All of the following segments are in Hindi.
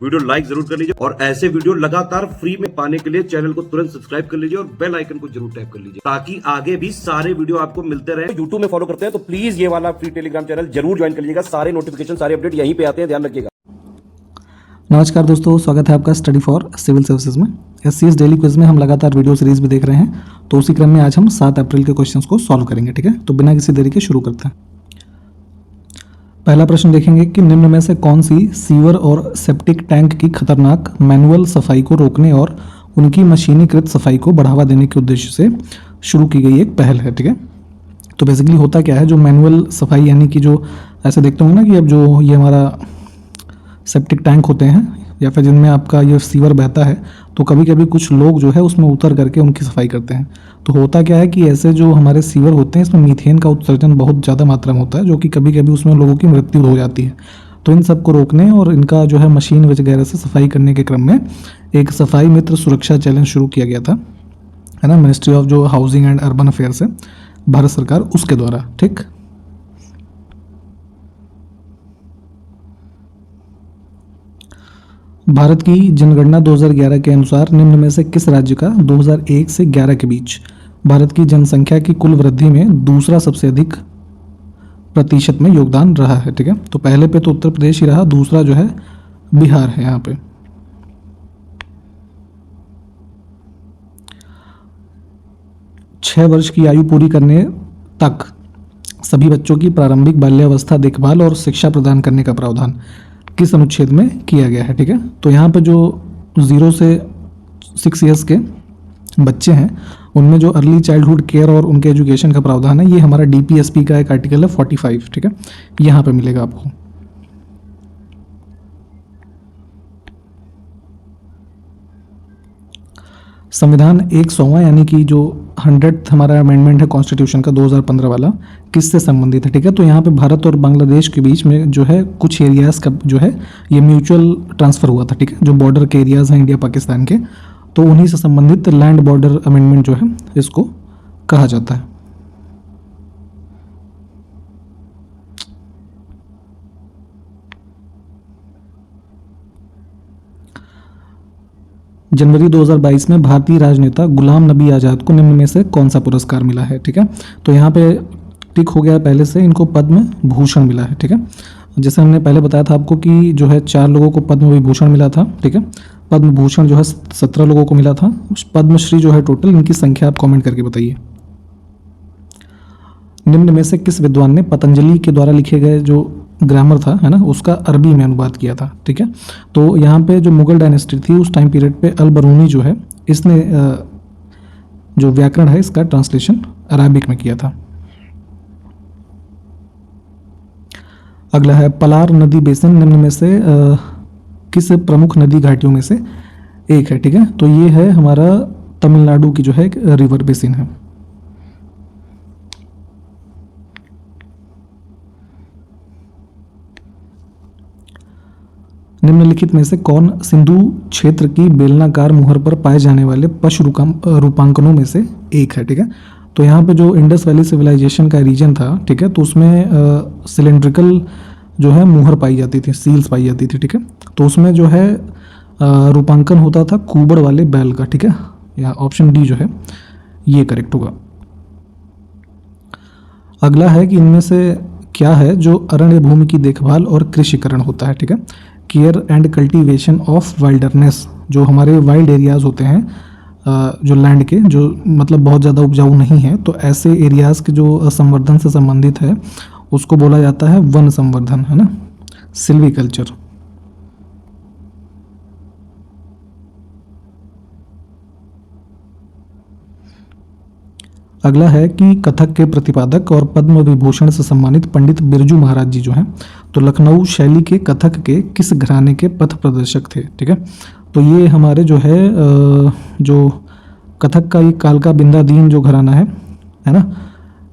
वीडियो लाइक जरूर कर लीजिए और ऐसे वीडियो लगातार फ्री में पाने के लिए चैनल को तुरंत सब्सक्राइब कर लीजिए और बेल आइकन को जरूर टैप कर लीजिए ताकि आगे भी सारे वीडियो आपको मिलते रहे। यूट्यूब में फॉलो करते हैं तो प्लीज ये वाला फ्री टेलीग्राम चैनल जरूर ज्वाइन कर लीजिएगा। सारे नोटिफिकेशन सारे अपडेट यहीं पे आते हैं, ध्यान रखिएगा। नमस्कार दोस्तों, स्वागत है आपका स्टडी फॉर सिविल सर्विसेज में। SCS डेली क्विज में हम लगातार वीडियो सीरीज भी देख रहे हैं, तो उसी क्रम में आज हम 7 अप्रैल के क्वेश्चंस को सॉल्व करेंगे। ठीक है, तो बिना किसी देरी के शुरू करते हैं। पहला प्रश्न देखेंगे कि निम्न में से कौन सी सीवर और सेप्टिक टैंक की खतरनाक मैनुअल सफाई को रोकने और उनकी मशीनीकृत सफाई को बढ़ावा देने के उद्देश्य से शुरू की गई एक पहल है। ठीक है, तो बेसिकली होता क्या है, जो मैनुअल सफाई यानी कि जो ऐसे देखते होंगे ना कि अब जो ये हमारा सेप्टिक टैंक होते हैं या फिर जिनमें आपका ये सीवर बहता है, तो कभी कभी कुछ लोग जो है उसमें उतर करके उनकी सफाई करते हैं। तो होता क्या है कि ऐसे जो हमारे सीवर होते हैं इसमें मीथेन का उत्सर्जन बहुत ज़्यादा मात्रा में होता है, जो कि कभी कभी उसमें लोगों की मृत्यु हो जाती है। तो इन सब को रोकने और इनका जो है मशीन वगैरह से सफाई करने के क्रम में एक सफाई मित्र सुरक्षा चैलेंज शुरू किया गया था, है ना, मिनिस्ट्री ऑफ जो हाउसिंग एंड अर्बन अफेयर्स है भारत सरकार, उसके द्वारा। ठीक, भारत की जनगणना 2011 के अनुसार निम्न में से किस राज्य का 2001 से 11 के बीच भारत की जनसंख्या की कुल वृद्धि में दूसरा सबसे अधिक प्रतिशत में योगदान रहा है। ठीक है, तो पहले पे तो उत्तर प्रदेश ही रहा, दूसरा जो है बिहार है। यहाँ पे 6 वर्ष की आयु पूरी करने तक सभी बच्चों की प्रारंभिक बाल्यावस्था देखभाल और शिक्षा प्रदान करने का प्रावधान किस अनुच्छेद में किया गया है। ठीक है, तो यहाँ पे जो 0 से 6 ईयर्स के बच्चे हैं उनमें जो अर्ली चाइल्डहुड केयर और उनके एजुकेशन का प्रावधान है, ये हमारा DPSP का एक आर्टिकल है 45। ठीक है, यहाँ पे मिलेगा आपको। संविधान 100वां यानी कि जो 100th हमारा अमेंडमेंट है कॉन्स्टिट्यूशन का 2015 वाला, किससे संबंधित है। ठीक है, तो यहाँ पे भारत और बांग्लादेश के बीच में जो है कुछ एरियाज का जो है ये म्यूचुअल ट्रांसफ़र हुआ था। ठीक है, जो बॉर्डर के एरियाज़ हैं इंडिया पाकिस्तान के, तो उन्हीं से संबंधित लैंड बॉर्डर अमेंडमेंट जो है इसको कहा जाता है। जनवरी 2022 में भारतीय राजनेता गुलाम नबी आज़ाद को निम्न में से कौन सा पुरस्कार मिला है। ठीक है, तो यहाँ पे टिक हो गया पहले से, इनको पद्म भूषण मिला है। ठीक है, जैसे हमने पहले बताया था आपको कि जो है 4 लोगों को पद्म विभूषण मिला था। ठीक है, पद्म भूषण जो है 17 लोगों को मिला था। पद्मश्री जो है टोटल, इनकी संख्या आप कॉमेंट करके बताइए। निम्न में से किस विद्वान ने पतंजलि के द्वारा लिखे गए जो ग्रामर था, है ना, उसका अरबी में अनुवाद किया था। ठीक है, तो यहाँ पे जो मुगल डायनेस्टी थी उस टाइम पीरियड पे अल बरूनी जो है इसने जो व्याकरण है इसका ट्रांसलेशन अरबिक में किया था। अगला है पलार नदी बेसिन निम्न में से किस प्रमुख नदी घाटियों में से एक है। ठीक है, तो ये है हमारा तमिलनाडु की जो है एक रिवर बेसिन है। निम्नलिखित में से कौन सिंधु क्षेत्र की बेलनाकार मुहर पर पाए जाने वाले पशु रूपांकनों में से एक है। ठीक है, तो यहाँ पे जो इंडस वैली सिविलाइजेशन का रीजन था, ठीक है, तो उसमें सिलेंड्रिकल जो है मुहर पाई जाती थी, सील्स पाई जाती थी। ठीक है, तो उसमें जो है रूपांकन होता था कुबड़ वाले बैल का। ठीक है, या ऑप्शन डी जो है ये करेक्ट होगा। अगला है कि इनमें से क्या है जो अरण्य भूमि की देखभाल और कृषिकरण होता है। ठीक है, care and cultivation of wilderness, जो हमारे वाइल्ड एरियाज़ होते हैं जो लैंड के, जो मतलब बहुत ज़्यादा उपजाऊ नहीं है, तो ऐसे एरियाज़ के जो संवर्धन से संबंधित है उसको बोला जाता है वन संवर्धन, है ना, सिल्वीकल्चर। अगला है कि कथक के प्रतिपादक और पद्म विभूषण से सम्मानित पंडित बिरजू महाराज जी जो हैं, तो लखनऊ शैली के कथक के किस घराने के पथ प्रदर्शक थे। ठीक है, तो ये हमारे जो है जो कथक का ये कालका बिंदादीन जो घराना है ना,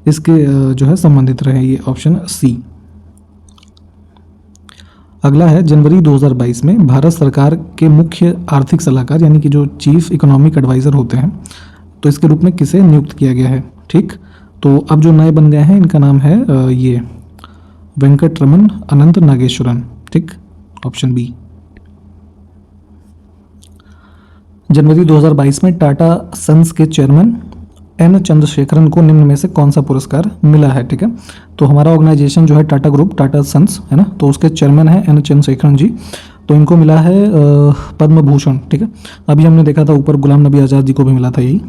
इसके जो है संबंधित रहे, ये ऑप्शन सी। अगला है जनवरी 2022 में भारत सरकार के मुख्य आर्थिक सलाहकार यानी कि जो चीफ इकोनॉमिक एडवाइज़र होते हैं, तो इसके रूप में किसे नियुक्त किया गया है। ठीक, तो अब जो नए बन गए हैं इनका नाम है ये वेंकट रमन अनंत नागेश्वरन। ठीक, ऑप्शन बी। जनवरी 2022 में टाटा सन्स के चेयरमैन एन चंद्रशेखरन को निम्न में से कौन सा पुरस्कार मिला है, ठीक है। तो हमारा ऑर्गेनाइजेशन जो है टाटा ग्रुप, टाटा सन्स है ना, तो उसके चेयरमैन है एन चंद्रशेखरन जी। तो इनको मिला है पद्म भूषण, ठीक है। अभी हमने देखा था ऊपर गुलाम नबी आज़ाद जी को भी मिला था यही।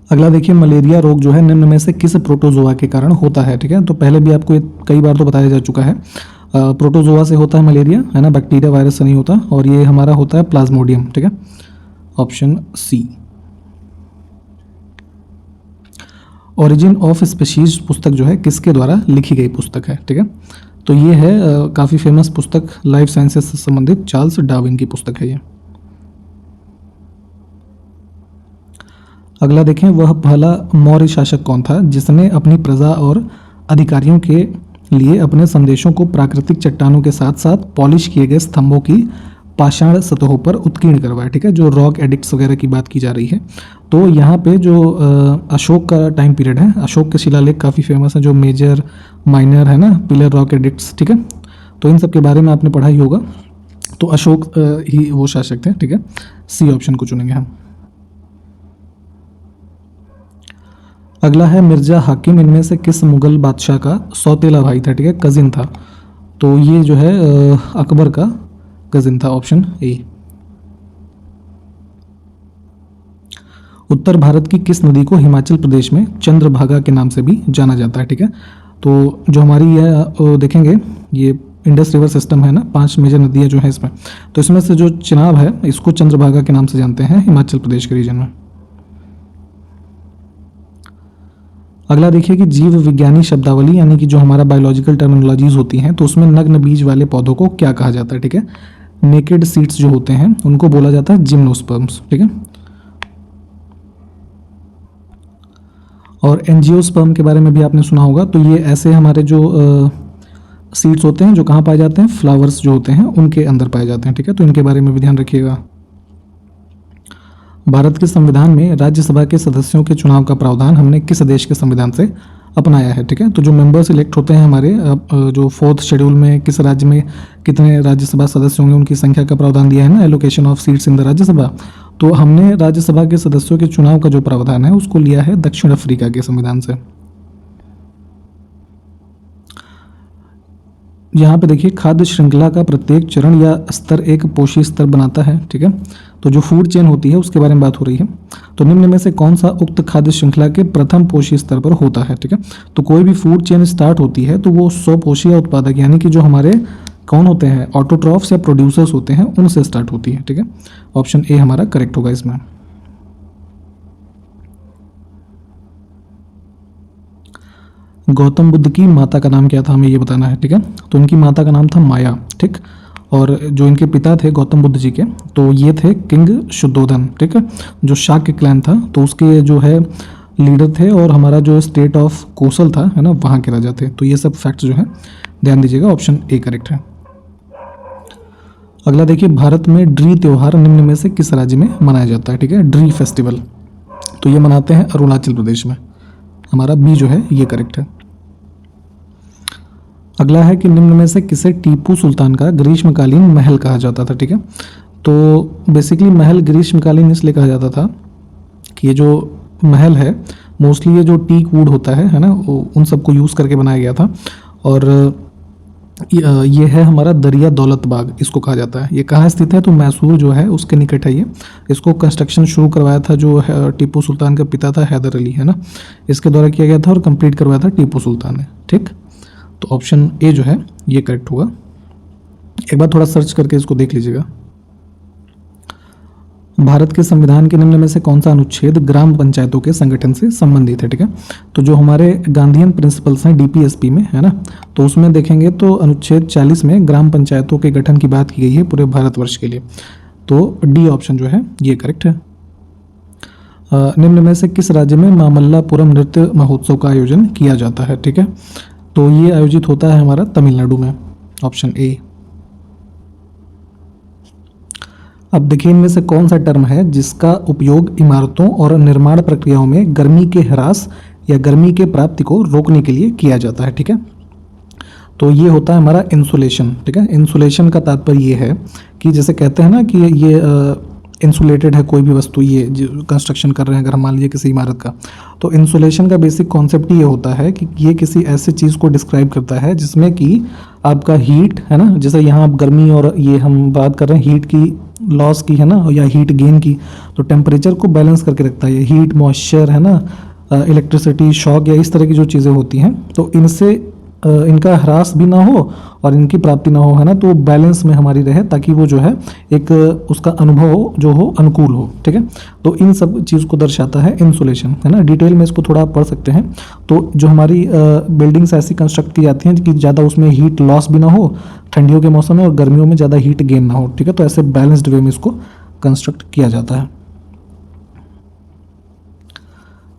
अगला देखिए, मलेरिया रोग जो है निम्न में से किस प्रोटोजोआ के कारण होता है, ठीक है। तो पहले भी आपको कई बार तो बताया जा चुका है, प्रोटोजोआ से होता है मलेरिया, है ना, बैक्टीरिया वायरस से नहीं होता। और ये हमारा होता है प्लाज्मोडियम, ठीक है, option C. Origin of species पुस्तक जो है किसके द्वारा लिखी गई पुस्तक है, ठीक है। तो ये है काफ़ी फेमस पुस्तक, लाइफ साइंसेस से संबंधित चार्ल्स डार्विन की पुस्तक है ये। अगला देखें, वह पहला मौर्य शासक कौन था जिसने अपनी प्रजा और अधिकारियों के लिए अपने संदेशों को प्राकृतिक चट्टानों के साथ साथ पॉलिश किए गए स्तंभों की पाषाण सतहों पर उत्कीर्ण करवाया, ठीक है। जो रॉक एडिक्ट्स वगैरह की बात की जा रही है, तो यहाँ पे जो अशोक का टाइम पीरियड है, अशोक के शिलालेख काफ़ी फेमस है, जो मेजर माइनर है ना, पिलर रॉक एडिक्ट्स, ठीक है। तो इन सब के बारे में आपने पढ़ा ही होगा। तो अशोक ही वो शासक थे, ठीक है। सी ऑप्शन को चुनेंगे हम। अगला है मिर्जा हाकिम इनमें से किस मुगल बादशाह का सौतेला भाई था, ठीक है, कजिन था। तो ये जो है अकबर का कजिन था, ऑप्शन ए। उत्तर भारत की किस नदी को हिमाचल प्रदेश में चंद्रभागा के नाम से भी जाना जाता है, ठीक है। तो जो हमारी ये देखेंगे, ये इंडस रिवर सिस्टम है ना, 5 मेजर नदियाँ जो है इसमें, तो इसमें से जो चिनाब है इसको चंद्रभागा के नाम से जानते हैं हिमाचल प्रदेश के रीजन में। अगला देखिए कि जीव विज्ञानी शब्दावली यानी कि जो हमारा बायोलॉजिकल टर्मिनोलॉजीज होती हैं, तो उसमें नग्न बीज वाले पौधों को क्या कहा जाता है, ठीक है। नेकेड सीड्स जो होते हैं उनको बोला जाता है जिम्नोस्पर्म्स, ठीक है। और एंजियोस्पर्म के बारे में भी आपने सुना होगा। तो ये ऐसे हमारे जो सीड्स होते हैं जो कहाँ पाए जाते हैं, फ्लावर्स जो होते हैं उनके अंदर पाए जाते हैं, ठीक है। तो इनके बारे में भी ध्यान रखिएगा। भारत के संविधान में राज्यसभा के सदस्यों के चुनाव का प्रावधान हमने किस देश के संविधान से अपनाया है, ठीक है। तो जो मेंबर्स इलेक्ट होते हैं हमारे जो 4th शेड्यूल में किस राज्य में कितने राज्यसभा सदस्य होंगे उनकी संख्या का प्रावधान दिया है ना, allocation of seats in the Rajya Sabha. तो हमने राज्यसभा के सदस्यों के चुनाव का जो प्रावधान है उसको लिया है दक्षिण अफ्रीका के संविधान से। यहाँ पे देखिए, खाद्य श्रृंखला का प्रत्येक चरण या स्तर एक पोषी स्तर बनाता है, ठीक है। तो जो फूड चेन होती है उसके बारे में बात हो रही है। तो निम्न में से कौन सा उक्त खाद्य श्रृंखला के प्रथम पोषी स्तर पर होता है, ठीक है। तो कोई भी फूड चेन स्टार्ट होती है तो वो स्वपोषी या उत्पादक यानी कि जो हमारे कौन होते हैं, ऑटोट्रॉफ्स या प्रोड्यूसर्स होते हैं, उनसे स्टार्ट होती है, ठीक है। ऑप्शन ए हमारा करेक्ट होगा इसमें। गौतम बुद्ध की माता का नाम क्या था, हमें ये बताना है, ठीक है। तो उनकी माता का नाम था माया, ठीक। और जो इनके पिता थे गौतम बुद्ध जी के, तो ये थे किंग शुद्धोधन, ठीक है, जो शाक्य क्लैन था, तो उसके जो है लीडर थे। और हमारा जो स्टेट ऑफ कोसल था, है ना, वहाँ के राजा थे। तो ये सब फैक्ट्स जो है ध्यान दीजिएगा, ऑप्शन ए करेक्ट है। अगला देखिए, भारत में ड्री त्योहार निम्न में से किस राज्य में मनाया जाता है, ठीक है। ड्री फेस्टिवल तो ये मनाते हैं अरुणाचल प्रदेश में, हमारा बी जो है ये करेक्ट है। अगला है कि निम्न में से किसे टीपू सुल्तान का ग्रीष्मकालीन महल कहा जाता था, ठीक है। तो बेसिकली महल ग्रीष्मकालीन इसलिए कहा जाता था कि ये जो महल है मोस्टली ये जो टीक वुड होता है ना, उन सबको यूज़ करके बनाया गया था। और ये है हमारा दरिया दौलत बाग, इसको कहा जाता है। ये कहाँ स्थित है, तो मैसूर जो है उसके निकट है ये। इसको कंस्ट्रक्शन शुरू करवाया था जो टीपू सुल्तान का पिता था, हैदर अली, है ना, इसके द्वारा किया गया था। और कंप्लीट करवाया था टीपू सुल्तान ने, ठीक। तो ऑप्शन ए जो है ये करेक्ट होगा। एक बार थोड़ा सर्च करके इसको देख लीजिएगा। भारत के संविधान के निम्न में से कौन सा अनुच्छेद ग्राम पंचायतों के संगठन से संबंधित है, ठीक है। तो जो हमारे गांधीयन प्रिंसिपल्स हैं डीपीएसपी में, है ना, तो उसमें देखेंगे तो अनुच्छेद 40 में ग्राम पंचायतों के गठन की बात की गई है पूरे भारतवर्ष के लिए। तो डी ऑप्शन जो है ये करेक्ट है। निम्न में से किस राज्य में मामल्लापुरम नृत्य महोत्सव का आयोजन किया जाता है, ठीक है। तो ये आयोजित होता है हमारा तमिलनाडु में, ऑप्शन ए। अब देखिए, इनमें से कौन सा टर्म है जिसका उपयोग इमारतों और निर्माण प्रक्रियाओं में गर्मी के ह्रास या गर्मी के प्राप्ति को रोकने के लिए किया जाता है, ठीक है। तो ये होता है हमारा इंसुलेशन, ठीक है। इंसुलेशन का तात्पर्य ये है कि जैसे कहते हैं ना कि ये इंसुलेटेड है कोई भी वस्तु, ये जो कंस्ट्रक्शन कर रहे हैं अगर हम मान लीजिए किसी इमारत का, तो इंसुलेशन का बेसिक कॉन्सेप्ट ये होता है कि ये किसी ऐसी चीज़ को डिस्क्राइब करता है जिसमें कि आपका हीट है ना, जैसे यहाँ आप गर्मी और ये हम बात कर रहे हैं हीट की लॉस की है ना, या हीट गेन की, तो टेम्परेचर को बैलेंस करके रखता है ये हीट, मॉइस्चर है ना, इलेक्ट्रिसिटी, शॉक या इस तरह की जो चीज़ें होती हैं, तो इनसे इनका ह्रास भी ना हो और इनकी प्राप्ति ना हो, है ना, तो बैलेंस में हमारी रहे, ताकि वो जो है एक उसका अनुभव जो हो अनुकूल हो, ठीक है। तो इन सब चीज़ को दर्शाता है इंसुलेशन, है ना। डिटेल में इसको थोड़ा आप पढ़ सकते हैं। तो जो हमारी बिल्डिंग्स ऐसी कंस्ट्रक्ट की जाती हैं कि ज़्यादा उसमें हीट लॉस भी ना हो ठंडियों के मौसम में, और गर्मियों में ज़्यादा हीट गेन ना हो, ठीक है। तो ऐसे बैलेंस्ड वे में इसको कंस्ट्रक्ट किया जाता है।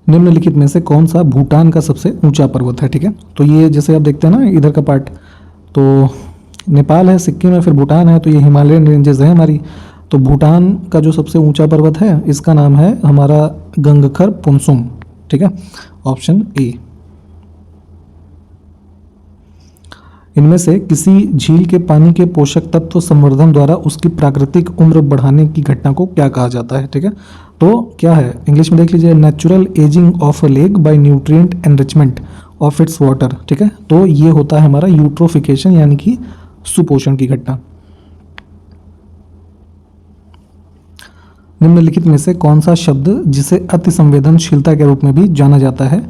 निम्नलिखित में से कौन सा भूटान का सबसे ऊंचा पर्वत है, ठीक है। तो ये जैसे आप देखते हैं ना इधर का पार्ट, तो नेपाल है, सिक्किम है, फिर भूटान है, तो ये हिमालयन रेंजेस है हमारी। तो भूटान का जो सबसे ऊंचा पर्वत है इसका नाम है हमारा गंगखर पुनसुम, ठीक है, ऑप्शन ए। इनमें से किसी झील के पानी के पोषक तत्व संवर्धन द्वारा उसकी प्राकृतिक उम्र बढ़ाने की घटना को क्या कहा जाता है, ठीक है। तो क्या है, इंग्लिश में देख लीजिए, natural ageing of a lake bye nutrient enrichment of its water, ठीक है। तो ये होता है हमारा यूट्रोफिकेशन, यानी कि सुपोषण की घटना। निम्नलिखित में से कौन सा शब्द जिसे अति संवेदनशीलता के रूप में भी जाना जाता है,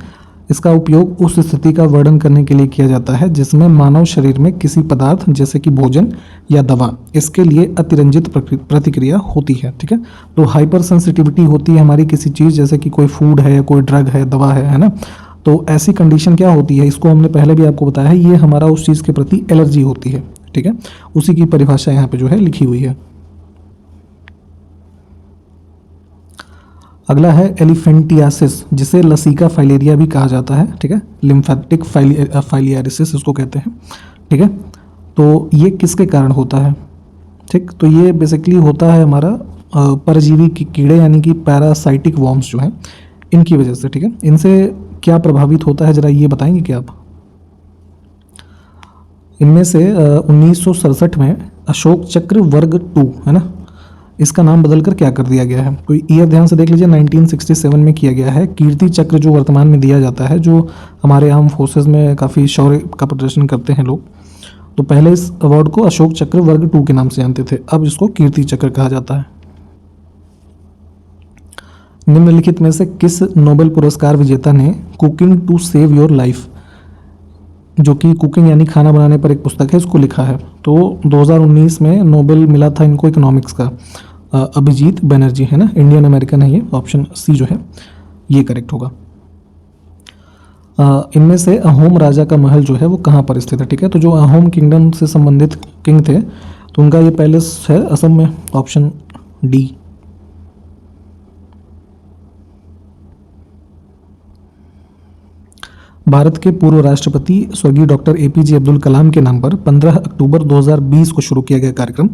इसका उपयोग उस स्थिति का वर्णन करने के लिए किया जाता है जिसमें मानव शरीर में किसी पदार्थ जैसे कि भोजन या दवा इसके लिए अतिरंजित प्रतिक्रिया होती है, ठीक है। तो हाइपर सेंसिटिविटी होती है हमारी किसी चीज़, जैसे कि कोई फूड है, कोई ड्रग है, दवा है ना। तो ऐसी कंडीशन क्या होती है, इसको हमने पहले भी आपको बताया है, ये हमारा उस चीज़ के प्रति एलर्जी होती है, ठीक है। उसी की परिभाषा यहाँ पे जो है लिखी हुई है। अगला है एलिफेंटियासिस, जिसे लसीका फाइलेरिया भी कहा जाता है, ठीक है। लिम्फेटिक फाइलियारिसिस इसको कहते हैं, ठीक है। तो ये किसके कारण होता है, ठीक। तो ये बेसिकली होता है हमारा परजीवी की कीड़े, यानी कि पैरासाइटिक वॉर्म्स जो हैं इनकी वजह से, ठीक है। इनसे क्या प्रभावित होता है जरा ये बताएंगे क्या आप। इनमें से 1967 में अशोक चक्र वर्ग 2 है ना, इसका नाम बदलकर क्या कर दिया गया है, तो ईयर ध्यान से देख लीजिए, 1967 में किया गया है। कीर्ति चक्र जो वर्तमान में दिया जाता है, जो हमारे आर्म फोर्सेज में काफ़ी शौर्य का प्रदर्शन करते हैं लोग, तो पहले इस अवार्ड को अशोक चक्र वर्ग 2 के नाम से जानते थे, अब इसको कीर्ति चक्र कहा जाता है। निम्नलिखित में से किस नोबेल पुरस्कार विजेता ने cooking to save your life, जो कि कुकिंग यानी खाना बनाने पर एक पुस्तक है, इसको लिखा है। तो 2019 में नोबेल मिला था इनको इकोनॉमिक्स का, अभिजीत बनर्जी, है ना, इंडियन अमेरिकन है ये, ऑप्शन सी जो है ये करेक्ट होगा। इनमें से अहोम राजा का महल जो है वो कहाँ पर स्थित है, ठीक है। तो जो अहोम किंगडम से संबंधित किंग थे, तो उनका ये पैलेस है असम में, ऑप्शन डी। भारत के पूर्व राष्ट्रपति स्वर्गीय डॉक्टर एपीजे अब्दुल कलाम के नाम पर 15 अक्टूबर 2020 को शुरू किया गया कार्यक्रम,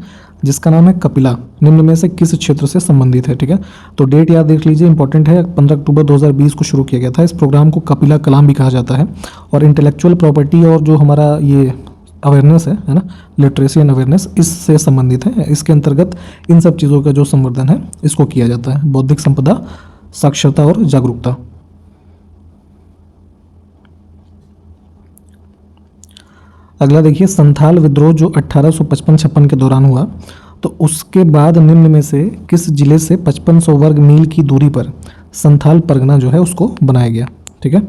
जिसका नाम है कपिला, निम्न में से किस क्षेत्र से संबंधित है, ठीक है। तो डेट याद देख लीजिए, इंपॉर्टेंट है, 15 अक्टूबर 2020 को शुरू किया गया था। इस प्रोग्राम को कपिला कलाम भी कहा जाता है, और इंटेलेक्चुअल प्रॉपर्टी और जो हमारा ये अवेयरनेस है ना, लिटरेसी एंड अवेयरनेस, इससे संबंधित है। इसके अंतर्गत इन सब चीज़ों का जो संवर्धन है इसको किया जाता है, बौद्धिक संपदा, साक्षरता और जागरूकता। अगला देखिए, संथाल विद्रोह जो 1855-56 के दौरान हुआ, तो उसके बाद निम्न में से किस जिले से 5500 वर्ग मील की दूरी पर संथाल परगना जो है उसको बनाया गया, ठीक है।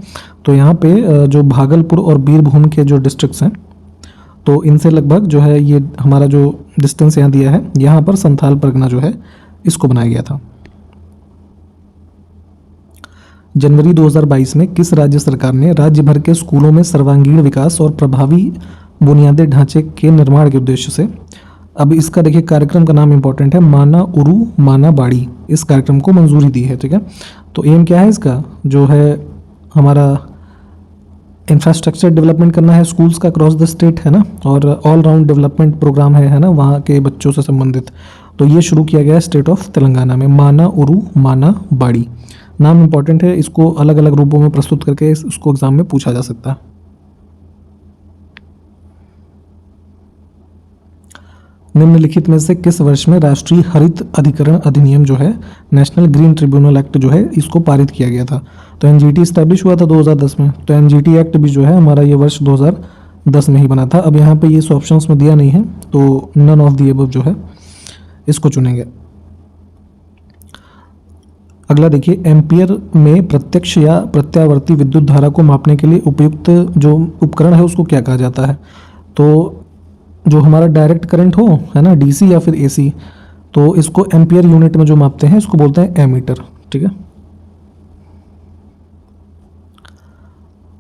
तो यहाँ पे जो भागलपुर और बीरभूम के जो डिस्ट्रिक्ट्स हैं, तो इनसे लगभग जो है ये हमारा जो डिस्टेंस यहाँ दिया है, यहाँ पर संथाल परगना जो है इसको बनाया गया था। जनवरी 2022 में किस राज्य सरकार ने राज्य भर के स्कूलों में सर्वांगीण विकास और प्रभावी बुनियादी ढांचे के निर्माण के उद्देश्य से, अब इसका देखिए कार्यक्रम का नाम इंपॉर्टेंट है, माना उरू माना बाड़ी, इस कार्यक्रम को मंजूरी दी है, ठीक है। तो एम क्या है इसका, जो है हमारा इंफ्रास्ट्रक्चर डेवलपमेंट करना है स्कूल्स का क्रॉस द स्टेट, है ना, और ऑल राउंड डेवलपमेंट प्रोग्राम है ना, वहाँ के बच्चों से संबंधित। तो ये शुरू किया गया है स्टेट ऑफ तेलंगाना में, माना उरू माना बाड़ी, नाम इंपॉर्टेंट है, इसको अलग अलग रूपों में प्रस्तुत करके उसको एग्जाम में पूछा जा सकता है। निम्नलिखित में से किस वर्ष में राष्ट्रीय हरित अधिकरण अधिनियम जो है, नेशनल ग्रीन ट्रिब्यूनल एक्ट जो है, इसको पारित किया गया था? तो एनजीटी स्टैब्लिश हुआ था 2010 में, तो एनजीटी एक्ट भी जो है हमारा ये वर्ष 2010 में ही बना था। अब यहाँ पे ये ऑप्शंस में दिया नहीं है, तो नन ऑफ द अबव जो है इसको चुनेंगे। अगला देखिए, एम्पियर में प्रत्यक्ष या प्रत्यावर्ती विद्युत धारा को मापने के लिए उपयुक्त जो उपकरण है उसको क्या कहा जाता है? तो जो हमारा डायरेक्ट करंट हो, है ना, डीसी या फिर एसी, तो इसको एम्पियर यूनिट में जो मापते हैं इसको बोलते हैं एमीटर। ठीक है।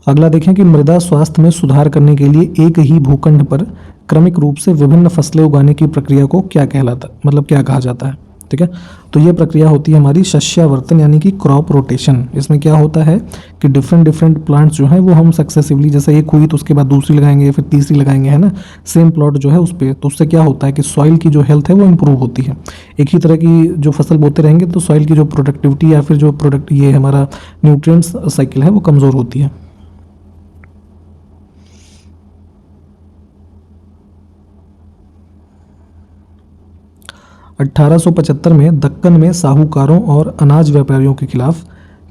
अगला देखें कि मृदा स्वास्थ्य में सुधार करने के लिए एक ही भूखंड पर क्रमिक रूप से विभिन्न फसलें उगाने की प्रक्रिया को क्या कहलाता, मतलब क्या कहा जाता है? ठीक है, तो ये प्रक्रिया होती है हमारी शस्यावर्तन यानी कि क्रॉप रोटेशन। इसमें क्या होता है कि डिफरेंट प्लांट्स जो है वो हम सक्सेसिवली, जैसे एक हुई तो उसके बाद दूसरी लगाएंगे, फिर तीसरी लगाएंगे, है ना, सेम प्लॉट जो है उस पर, तो उससे क्या होता है कि सॉइल की जो हेल्थ है वो इंप्रूव होती है। एक ही तरह की जो फसल बोते रहेंगे तो सॉइल की जो प्रोडक्टिविटी या फिर जो प्रोडक्ट ये हमारा न्यूट्रिएंट्स साइकिल है वो कमज़ोर होती है। अठारह में दक्कन में साहूकारों और अनाज व्यापारियों के खिलाफ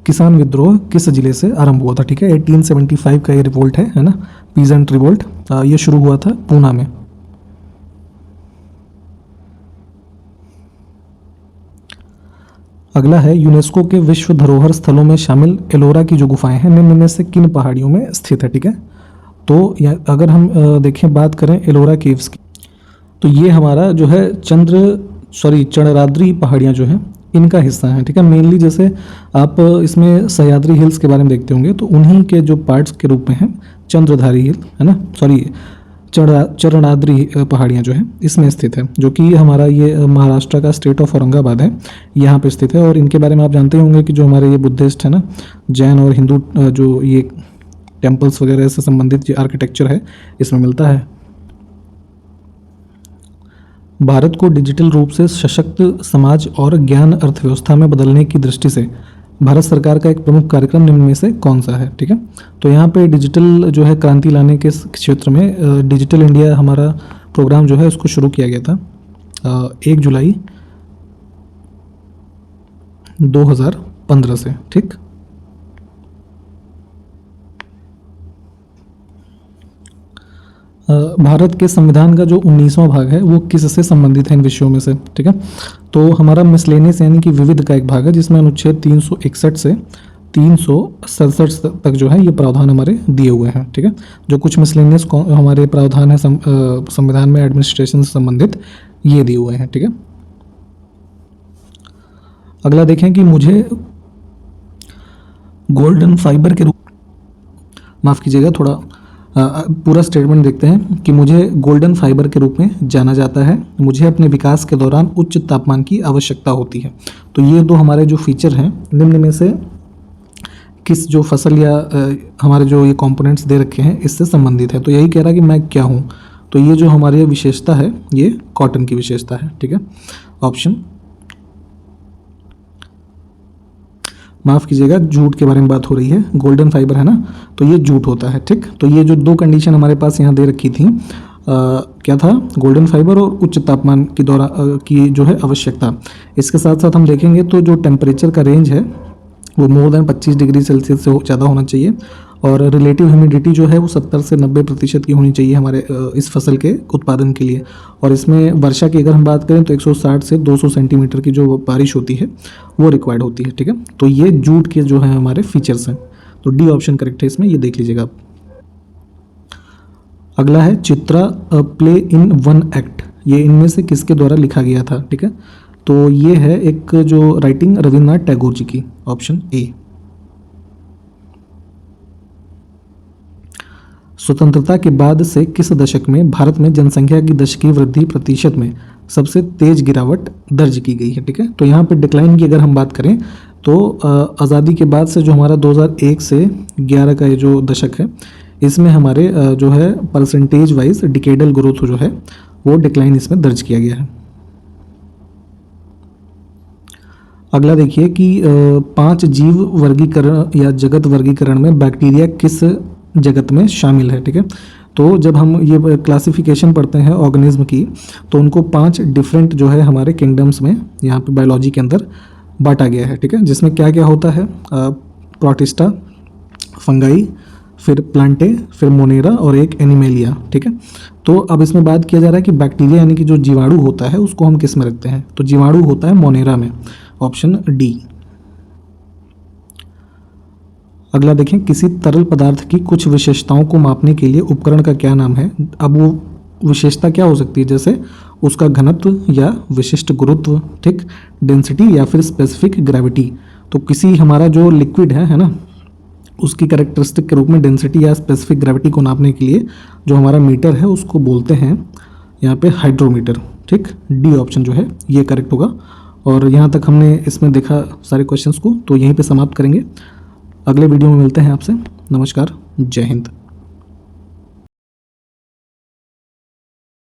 किसान विद्रोह किस जिले से आरंभ हुआ था? ठीक है, 1875 का ये रिवोल्ट है ना, पीजेंट रिवोल्ट, ये शुरू हुआ था पूना में। अगला है, यूनेस्को के विश्व धरोहर स्थलों में शामिल एलोरा की जो गुफाएं हैं निम्न में से किन पहाड़ियों में स्थित है? ठीक है, तो अगर हम देखें, बात करें एलोरा केव्स की, तो ये हमारा जो है चढ़राद्री पहाड़ियाँ जो हैं इनका हिस्सा है। ठीक है, मेनली जैसे आप इसमें सह्याद्री हिल्स के बारे में देखते होंगे तो उन्हीं के जो पार्ट्स के रूप में है चंद्रधारी हिल, है ना, चढ़राद्री पहाड़ियाँ जो है इसमें स्थित है, जो कि हमारा ये महाराष्ट्र का स्टेट ऑफ औरंगाबाद है, यहाँ पे स्थित है। और इनके बारे में आप जानते होंगे कि जो हमारे ये बुद्धिस्ट है ना, जैन और हिंदू जो ये टेम्पल्स वगैरह से संबंधित जो आर्किटेक्चर है इसमें मिलता है। भारत को डिजिटल रूप से सशक्त समाज और ज्ञान अर्थव्यवस्था में बदलने की दृष्टि से भारत सरकार का एक प्रमुख कार्यक्रम निम्न में से कौन सा है? ठीक है, तो यहाँ पे डिजिटल जो है क्रांति लाने के क्षेत्र में डिजिटल इंडिया हमारा प्रोग्राम जो है उसको शुरू किया गया था 1 जुलाई 2015 से। ठीक, भारत के संविधान का जो 19वां भाग है वो किससे संबंधित है इन विषयों में से? ठीक है, तो हमारा मिसलेनियस यानी कि विविध का एक भाग है जिसमें अनुच्छेद 361 से 367 तक जो है ये प्रावधान हमारे दिए हुए हैं। ठीक है, जो कुछ मिसलेनियस हमारे प्रावधान है संविधान में एडमिनिस्ट्रेशन से संबंधित ये दिए हुए हैं। ठीक है, अगला देखें कि मुझे गोल्डन फाइबर के रूप, माफ़ कीजिएगा, थोड़ा पूरा स्टेटमेंट देखते हैं कि मुझे गोल्डन फाइबर के रूप में जाना जाता है, मुझे अपने विकास के दौरान उच्च तापमान की आवश्यकता होती है। तो ये दो हमारे जो फीचर हैं निम्न में से किस जो फसल या हमारे जो ये कंपोनेंट्स दे रखे हैं इससे संबंधित है? तो यही कह रहा है कि मैं क्या हूँ, तो ये जो हमारी विशेषता है ये कॉटन की विशेषता है। ठीक है, ऑप्शन, माफ़ कीजिएगा, जूट के बारे में बात हो रही है, गोल्डन फाइबर है ना, तो ये जूट होता है। ठीक, तो ये जो दो कंडीशन हमारे पास यहाँ दे रखी थी, क्या था, गोल्डन फाइबर और उच्च तापमान की की जो है आवश्यकता। इसके साथ साथ हम देखेंगे तो जो टेम्परेचर का रेंज है वो मोर देन 25 डिग्री सेल्सियस से ज़्यादा होना चाहिए, और रिलेटिव ह्यूमिडिटी जो है वो 70 से 90% की होनी चाहिए हमारे इस फसल के उत्पादन के लिए। और इसमें वर्षा की अगर हम बात करें तो 160 से 200 सेंटीमीटर की जो बारिश होती है वो रिक्वायर्ड होती है। ठीक है, तो ये जूट के जो है हमारे फीचर्स हैं, तो डी ऑप्शन करेक्ट है इसमें, ये देख लीजिएगा आप। अगला है Chitra play in one act, ये इनमें से किसके द्वारा लिखा गया था? ठीक है, तो ये है एक जो राइटिंग रविन्द्रनाथ टैगोर जी की, ऑप्शन ए। स्वतंत्रता के बाद से किस दशक में भारत में जनसंख्या की दशकीय वृद्धि प्रतिशत में सबसे तेज गिरावट दर्ज की गई है? ठीक है, तो यहाँ पे डिक्लाइन की अगर हम बात करें तो आज़ादी के बाद से जो हमारा 2001 से 11 का ये जो दशक है इसमें हमारे जो है परसेंटेज वाइज डिकेडल ग्रोथ जो है वो डिक्लाइन इसमें दर्ज किया गया है। अगला देखिए कि 5 जीव वर्गीकरण या जगत वर्गीकरण में बैक्टीरिया किस जगत में शामिल है? ठीक है, तो जब हम ये क्लासिफिकेशन पढ़ते हैं ऑर्गेनिज्म की, तो उनको 5 डिफरेंट जो है हमारे किंगडम्स में यहाँ पे बायोलॉजी के अंदर बांटा गया है, ठीक है, जिसमें क्या क्या होता है, प्रोटिस्टा, फंगाई, फिर प्लांटे, फिर मोनेरा और एक एनिमेलिया, ठीक है। तो अब इसमें बात किया जा रहा है कि बैक्टीरिया यानी कि जो जीवाणु होता है उसको हम किस में रखते हैं, तो जीवाणु होता है मोनेरा में, ऑप्शन डी। अगला देखें, किसी तरल पदार्थ की कुछ विशेषताओं को मापने के लिए उपकरण का क्या नाम है। अब वो विशेषता क्या हो सकती है, जैसे उसका घनत्व या विशिष्ट गुरुत्व, ठीक, डेंसिटी या फिर स्पेसिफिक ग्रेविटी। तो किसी हमारा जो लिक्विड है ना, उसकी कैरेक्टरिस्टिक के रूप में डेंसिटी या स्पेसिफिक ग्रेविटी को नापने के लिए जो हमारा मीटर है उसको बोलते हैं यहाँ पे हाइड्रोमीटर, ठीक। डी ऑप्शन जो है ये करेक्ट होगा। और यहाँ तक हमने इसमें देखा सारे क्वेश्चंस को, तो यहीं पे समाप्त करेंगे। अगले वीडियो में मिलते हैं आपसे। नमस्कार, जय हिंद।